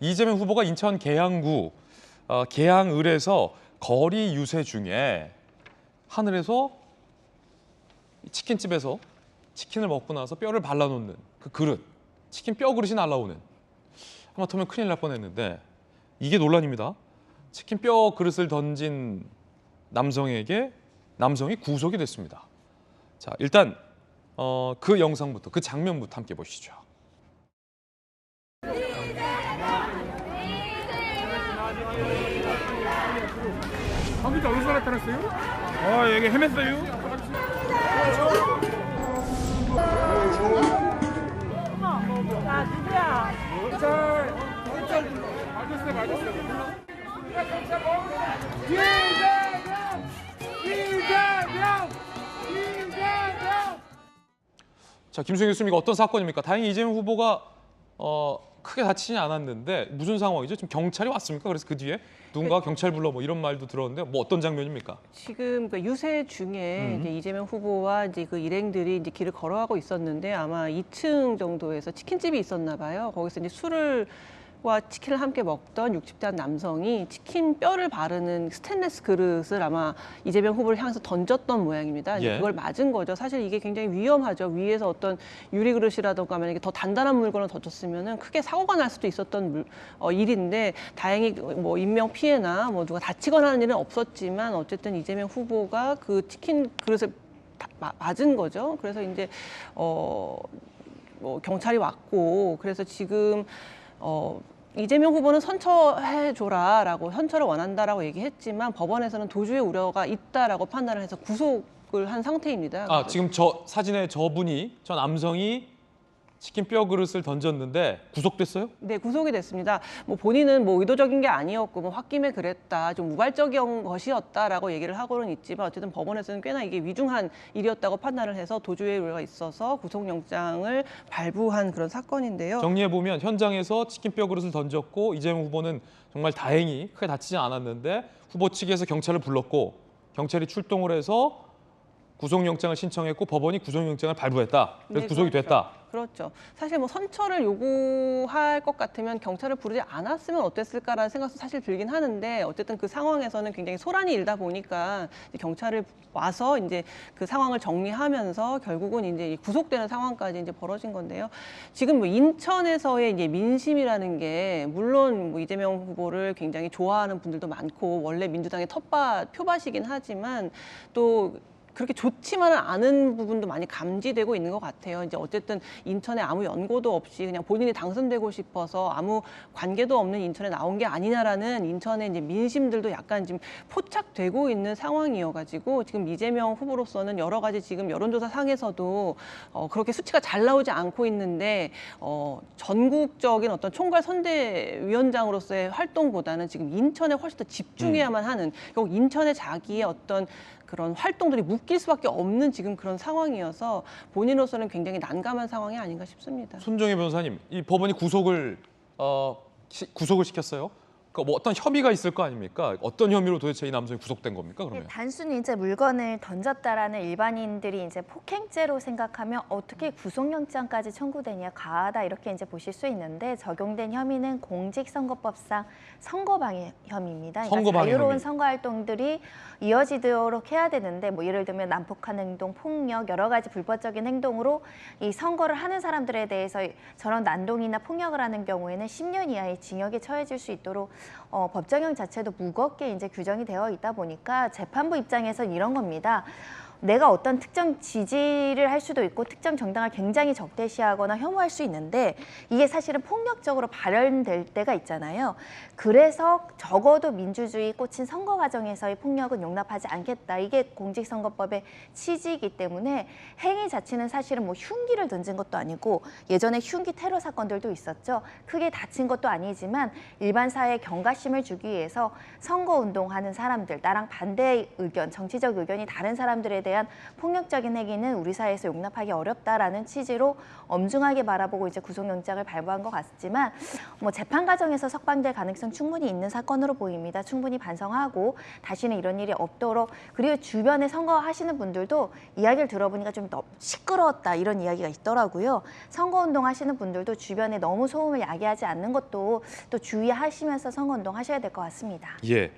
이재명 후보가 인천 계양구 계양을에서 거리 유세 중에 하늘에서 치킨집에서 치킨을 먹고 나서 뼈를 발라놓는 그 그릇, 치킨 뼈 그릇이 날아오는, 하마터면 큰일 날 뻔했는데 이게 논란입니다. 치킨 뼈 그릇을 던진 남성이 구속이 됐습니다. 자, 일단 그 영상부터, 그 장면부터 함께 보시죠. 아버지 어디서 나타났어요? 여기 헤맸어요? 어머, 나 누구야? 맞았어. 이재명! 자, 김수영 교수님, 이거 어떤 사건입니까? 다행히 이재명 후보가 크게 다치지 않았는데 무슨 상황이죠? 지금 경찰이 왔습니까? 그래서 그 뒤에 누군가 경찰 불러 뭐 이런 말도 들었는데 뭐 어떤 장면입니까? 지금 그 유세 중에 이제 이재명 후보와 이제 그 일행들이 이제 길을 걸어가고 있었는데 아마 2층 정도에서 치킨집이 있었나 봐요. 거기서 이제 술과 치킨을 함께 먹던 60대 한 남성이 치킨 뼈를 바르는 스테인리스 그릇을 아마 이재명 후보를 향해서 던졌던 모양입니다. 예. 그걸 맞은 거죠. 사실 이게 굉장히 위험하죠. 위에서 어떤 유리 그릇이라든가 만약에 더 단단한 물건을 던졌으면은 크게 사고가 날 수도 있었던 일인데 다행히 뭐 인명 피해나 뭐 누가 다치거나 하는 일은 없었지만 어쨌든 이재명 후보가 그 치킨 그릇을 맞은 거죠. 그래서 이제 뭐 경찰이 왔고 그래서 지금 이재명 후보는 선처해줘라라고 선처를 원한다라고 얘기했지만 법원에서는 도주의 우려가 있다라고 판단을 해서 구속을 한 상태입니다. 아, 지금 저 사진에 저 남성이 치킨 뼈 그릇을 던졌는데 구속됐어요? 네, 구속이 됐습니다. 뭐 본인은 뭐 의도적인 게 아니었고 뭐 홧김에 그랬다, 좀 우발적인 것이었다라고 얘기를 하고는 있지만 어쨌든 법원에서는 꽤나 이게 위중한 일이었다고 판단을 해서 도주의 우려가 있어서 구속영장을 발부한 그런 사건인데요. 정리해 보면 현장에서 치킨 뼈 그릇을 던졌고 이재명 후보는 정말 다행히 크게 다치지 않았는데 후보 측에서 경찰을 불렀고 경찰이 출동을 해서 구속영장을 신청했고 법원이 구속영장을 발부했다. 그래서 네, 구속이 그렇죠. 됐다. 그렇죠. 사실 뭐 선처를 요구할 것 같으면 경찰을 부르지 않았으면 어땠을까라는 생각도 사실 들긴 하는데 어쨌든 그 상황에서는 굉장히 소란이 일다 보니까 이제 경찰을 와서 이제 그 상황을 정리하면서 결국은 이제 구속되는 상황까지 이제 벌어진 건데요. 지금 뭐 인천에서의 이제 민심이라는 게 물론 뭐 이재명 후보를 굉장히 좋아하는 분들도 많고 원래 민주당의 표밭이긴 하지만 또 그렇게 좋지만은 않은 부분도 많이 감지되고 있는 것 같아요. 이제 어쨌든 인천에 아무 연고도 없이 그냥 본인이 당선되고 싶어서 아무 관계도 없는 인천에 나온 게 아니냐라는 인천의 이제 민심들도 약간 지금 포착되고 있는 상황이어가지고 지금 이재명 후보로서는 여러 가지 지금 여론조사 상에서도 그렇게 수치가 잘 나오지 않고 있는데 전국적인 어떤 총괄 선대위원장으로서의 활동보다는 지금 인천에 훨씬 더 집중해야만 하는 결국 인천에 자기의 어떤 그런 활동들이 묶일 수밖에 없는 지금 그런 상황이어서 본인으로서는 굉장히 난감한 상황이 아닌가 싶습니다. 손정혜 변호사님, 이 법원이 구속을 시켰어요. 그러니까 뭐 어떤 혐의가 있을 거 아닙니까? 어떤 혐의로 도대체 이 남성이 구속된 겁니까? 그러면 단순히 이제 물건을 던졌다라는 일반인들이 이제 폭행죄로 생각하면 어떻게 구속영장까지 청구되냐, 가하다 이렇게 이제 보실 수 있는데 적용된 혐의는 공직선거법상 선거방해 혐의입니다. 그러니까 자유로운 혐의. 선거 활동들이 이어지도록 해야 되는데 뭐 예를 들면 난폭한 행동, 폭력 여러 가지 불법적인 행동으로 이 선거를 하는 사람들에 대해서 저런 난동이나 폭력을 하는 경우에는 10년 이하의 징역에 처해질 수 있도록 법정형 자체도 무겁게 이제 규정이 되어 있다 보니까 재판부 입장에선 이런 겁니다. 내가 어떤 특정 지지를 할 수도 있고 특정 정당을 굉장히 적대시하거나 혐오할 수 있는데 이게 사실은 폭력적으로 발현될 때가 있잖아요. 그래서 적어도 민주주의 꽂힌 선거 과정에서의 폭력은 용납하지 않겠다. 이게 공직선거법의 취지이기 때문에 행위 자체는 사실은 뭐 흉기를 던진 것도 아니고 예전에 흉기 테러 사건들도 있었죠. 크게 다친 것도 아니지만 일반 사회에 경각심을 주기 위해서 선거운동하는 사람들, 나랑 반대 의견, 정치적 의견이 다른 사람들에 대해 대한 폭력적인 행위는 우리 사회에서 용납하기 어렵다라는 취지로 엄중하게 바라보고 이제 구속영장을 발부한 것 같지만 뭐 재판 과정에서 석방될 가능성 충분히 있는 사건으로 보입니다. 충분히 반성하고 다시는 이런 일이 없도록 그리고 주변에 선거하시는 분들도 이야기를 들어보니까 좀 시끄러웠다 이런 이야기가 있더라고요. 선거운동 하시는 분들도 주변에 너무 소음을 야기하지 않는 것도 또 주의하시면서 선거운동 하셔야 될 것 같습니다. 예.